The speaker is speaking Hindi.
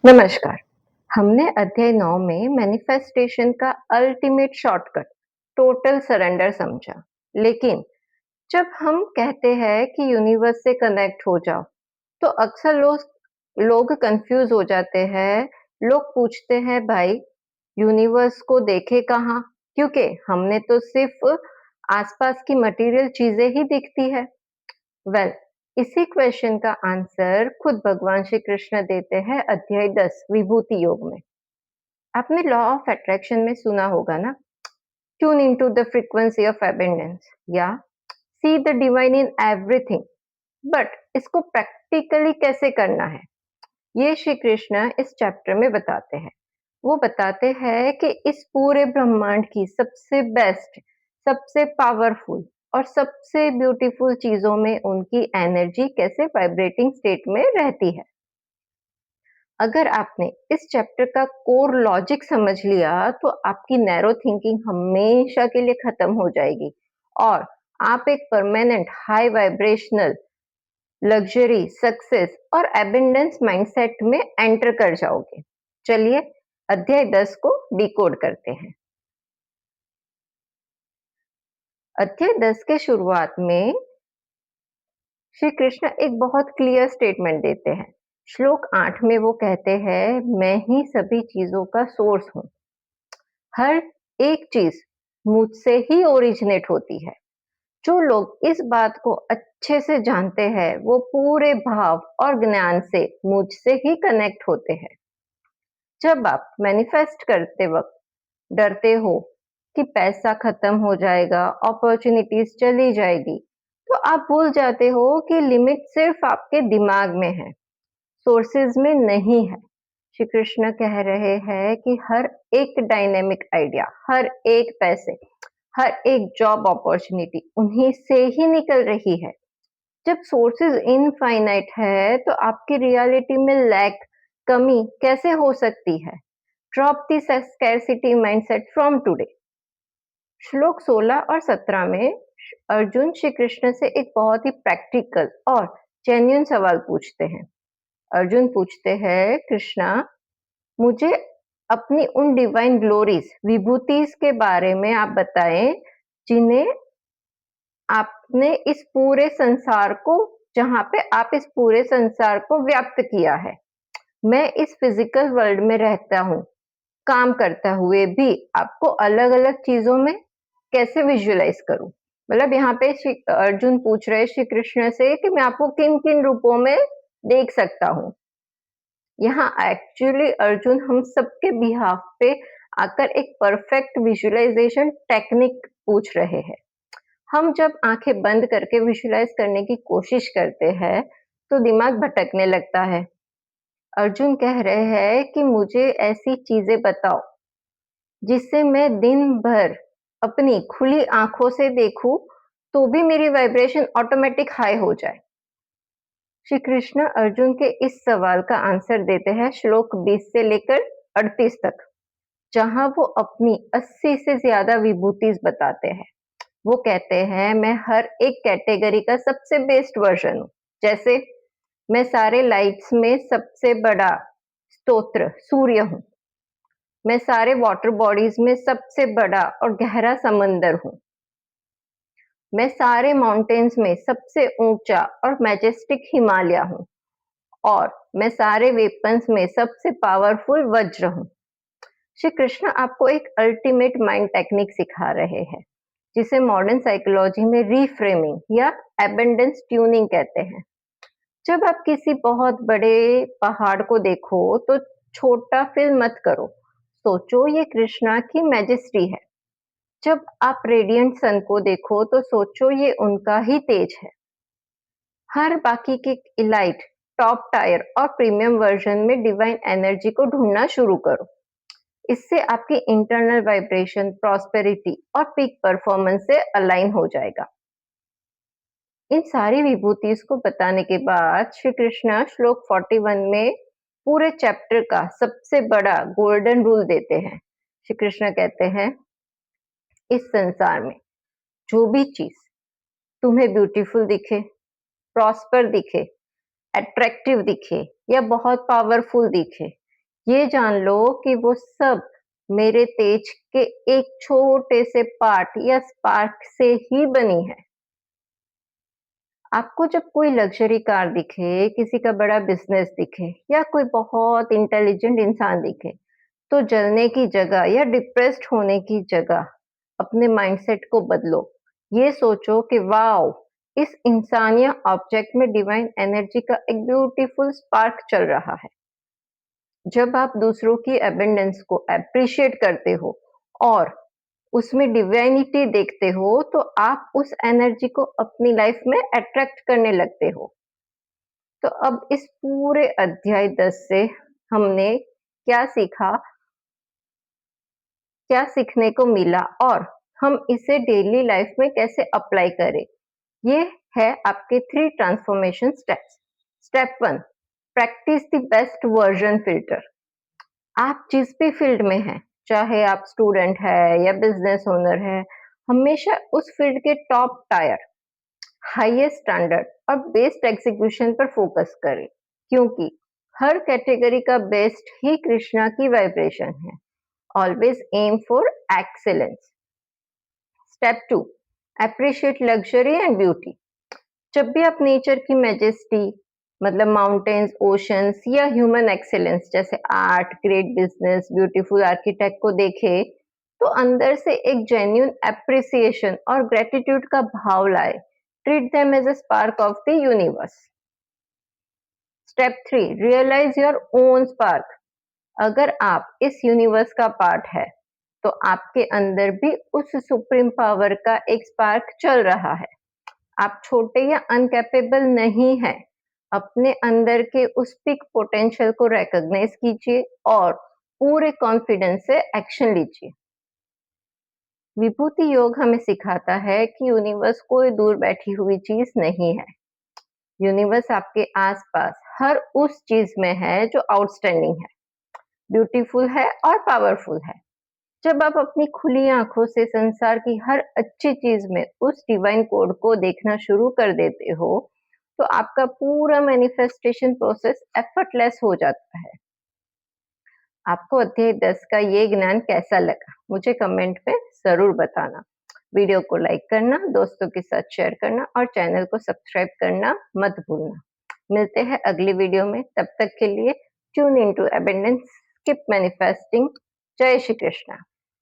नमस्कार। हमने अध्याय 9 में मैनिफेस्टेशन का अल्टीमेट शॉर्टकट टोटल सरेंडर समझा। लेकिन जब हम कहते हैं कि यूनिवर्स से कनेक्ट हो जाओ, तो अक्सर लोग कंफ्यूज हो जाते हैं। लोग पूछते हैं, भाई यूनिवर्स को देखे कहाँ? क्योंकि हमने तो सिर्फ आसपास की मटेरियल चीजें ही दिखती है। वेल, इसी क्वेश्चन का आंसर खुद भगवान श्री कृष्ण देते हैं अध्याय 10 विभूति योग में। आपने लॉ ऑफ अट्रैक्शन में सुना होगा ना, tune into the frequency of abundance या see the divine in everything. But इसको प्रैक्टिकली कैसे करना है, ये श्री कृष्ण इस चैप्टर में बताते हैं। वो बताते हैं कि इस पूरे ब्रह्मांड की सबसे बेस्ट, सबसे पावरफुल और सबसे ब्यूटीफुल चीजों में उनकी एनर्जी कैसे वाइब्रेटिंग स्टेट में रहती है। अगर आपने इस चैप्टर का कोर लॉजिक समझ लिया, तो आपकी नैरो थिंकिंग हमेशा के लिए खत्म हो जाएगी और आप एक permanent high vibrational luxury, success और एबंडेंस माइंडसेट में एंटर कर जाओगे। चलिए अध्याय 10 को डिकोड करते हैं। अध्याय 10 के शुरुआत में श्री कृष्ण एक बहुत क्लियर स्टेटमेंट देते हैं। श्लोक 8 में वो कहते हैं, मैं ही सभी चीजों का सोर्स हूँ। हर एक चीज मुझसे ही ओरिजिनेट होती है। जो लोग इस बात को अच्छे से जानते हैं, वो पूरे भाव और ज्ञान से मुझसे ही कनेक्ट होते हैं। जब आप मैनिफेस्ट करते वक्त डरते हो कि पैसा खत्म हो जाएगा, अपॉर्चुनिटीज चली जाएगी, तो आप भूल जाते हो कि लिमिट सिर्फ आपके दिमाग में है, सोर्सेज में नहीं है। श्री कृष्ण कह रहे हैं कि हर एक डायनेमिक आइडिया, हर एक पैसे, हर एक जॉब अपॉर्चुनिटी उन्हीं से ही निकल रही है। जब सोर्सेज इनफाइनाइट है, तो आपकी रियलिटी में लैक, कमी कैसे हो सकती है? Drop this scarcity mindset from today. श्लोक 16 और 17 में अर्जुन श्री कृष्ण से एक बहुत ही प्रैक्टिकल और जेन्युइन सवाल पूछते हैं। अर्जुन पूछते हैं, कृष्णा, मुझे अपनी उन डिवाइन ग्लोरीज, विभूतिज के बारे में आप बताएं, जिन्हें आपने इस पूरे संसार को, जहां पे आप इस पूरे संसार को व्याप्त किया है। मैं इस फिजिकल वर्ल्ड में रहता हूँ, काम करता हुए भी आपको अलग अलग चीजों में कैसे विजुअलाइज करूं? मतलब यहाँ पे श्री अर्जुन पूछ रहे श्री कृष्ण से कि मैं आपको किन किन रूपों में देख सकता हूँ। यहाँ एक्चुअली अर्जुन हम सबके बिहाफ पे आकर एक परफेक्ट विजुअलाइजेशन टेक्निक पूछ रहे हैं। हम जब आंखें बंद करके विजुअलाइज करने की कोशिश करते हैं, तो दिमाग भटकने लगता है। अर्जुन कह रहे हैं कि मुझे ऐसी चीजें बताओ जिससे मैं दिन भर अपनी खुली आंखों से देखूं, तो भी मेरी वाइब्रेशन ऑटोमेटिक हाई हो जाए। श्री कृष्ण अर्जुन के इस सवाल का आंसर देते हैं श्लोक 20 से लेकर 38 तक, जहां वो अपनी 80 से ज्यादा विभूतिज बताते हैं। वो कहते हैं, मैं हर एक कैटेगरी का सबसे बेस्ट वर्जन हूँ। जैसे मैं सारे लाइट्स में सबसे बड़ा स्तोत्र सूर्य हूँ। मैं सारे वाटर बॉडीज में सबसे बड़ा और गहरा समंदर हूँ। मैं सारे माउंटेन्स में सबसे ऊंचा और मैजेस्टिक हिमालय हूँ। और मैं सारे वेपन्स में सबसे पावरफुल वज्र हूँ। श्री कृष्ण आपको एक अल्टीमेट माइंड टेक्निक सिखा रहे हैं, जिसे मॉडर्न साइकोलॉजी में रीफ्रेमिंग या एबंडेंस ट्यूनिंग कहते हैं। जब आप किसी बहुत बड़े पहाड़ को देखो, तो छोटा फील मत करो, सोचो ये कृष्णा की मैजेस्टी है। जब आप रेडियंट सन को देखो, तो सोचो ये उनका ही तेज है। हर बाकी के इलाइट, टॉप टायर और प्रीमियम वर्जन में डिवाइन एनर्जी को ढूंढना शुरू करो। इससे आपकी इंटरनल वाइब्रेशन, प्रॉस्पेरिटी और पीक परफॉर्मेंस से अलाइन हो जाएगा। इन सारी विभूतिज को बताने के बाद श्री कृष्णा श्लोक 41 में पूरे चैप्टर का सबसे बड़ा गोल्डन रूल देते हैं। श्री कृष्ण कहते हैं, इस संसार में जो भी चीज तुम्हें ब्यूटीफुल दिखे, प्रॉस्पर दिखे, अट्रैक्टिव दिखे या बहुत पावरफुल दिखे, ये जान लो कि वो सब मेरे तेज के एक छोटे से पार्ट या स्पार्क से ही बनी है। आपको जब कोई लग्ज़री कार दिखे, किसी का बड़ा बिज़नेस दिखे या कोई बहुत इंटेलिजेंट इंसान दिखे, तो जलने की जगह या डिप्रेस्ड होने की जगह अपने माइंडसेट को बदलो। ये सोचो कि वॉव! इस इंसान या ऑब्जेक्ट में डिवाइन एनर्जी का एक ब्यूटीफुल स्पार्क चल रहा है। जब आप दूसरों की अबंडेंस को एप्रिशिएट करते हो और उसमें डिवाइनिटी देखते हो, तो आप उस एनर्जी को अपनी लाइफ में अट्रैक्ट करने लगते हो। तो अब इस पूरे अध्याय 10 से हमने क्या सीखा, क्या सीखने को मिला और हम इसे डेली लाइफ में कैसे अप्लाई करें? ये है आपके 3 transformation steps. Step 1, practice the best version filter. आप जिस भी फील्ड में हैं, चाहे आप स्टूडेंट है या बिजनेस ओनर है, हमेशा उस फील्ड के टॉप टायर, हाईएस्ट स्टैंडर्ड और बेस्ट एग्जीक्यूशन पर फोकस करें, क्योंकि हर कैटेगरी का बेस्ट ही कृष्णा की वाइब्रेशन है। Always aim for excellence. Step 2, appreciate luxury and beauty. जब भी आप नेचर की मैजेस्टी, मतलब माउंटेन्स, ओशंस या ह्यूमन एक्सेलेंस जैसे art, great business, beautiful architect को देखे, तो अंदर से एक जेन्यून एप्रिसिएशन और ग्रेटिट्यूड का भाव लाए। Treat them as a spark of the universe. Step 3, realise your own spark. अगर आप इस यूनिवर्स का पार्ट है, तो आपके अंदर भी उस सुप्रीम पावर का एक स्पार्क चल रहा है। आप छोटे या अनकैपेबल नहीं हैं। अपने अंदर के उस पीक पोटेंशियल को रिकॉग्नाइज कीजिए और पूरे कॉन्फिडेंस से एक्शन लीजिए। विभूति योग हमें सिखाता है कि यूनिवर्स कोई दूर बैठी हुई चीज नहीं है। यूनिवर्स आपके आसपास हर उस चीज में है जो आउटस्टैंडिंग है, ब्यूटीफुल है और पावरफुल है। जब आप अपनी खुली आंखों से संसार की हर अच्छी चीज में उस डिवाइन कोड को देखना शुरू कर देते हो, तो आपका पूरा मैनिफेस्टेशन प्रोसेस एफर्टलेस हो जाता है। आपको अध्याय 10 का ये ज्ञान कैसा लगा, मुझे कमेंट में जरूर बताना। वीडियो को लाइक करना, दोस्तों के साथ शेयर करना और चैनल को सब्सक्राइब करना मत भूलना। मिलते हैं अगली वीडियो में, तब तक के लिए tune in to abundance, keep manifesting. जय श्री कृष्णा।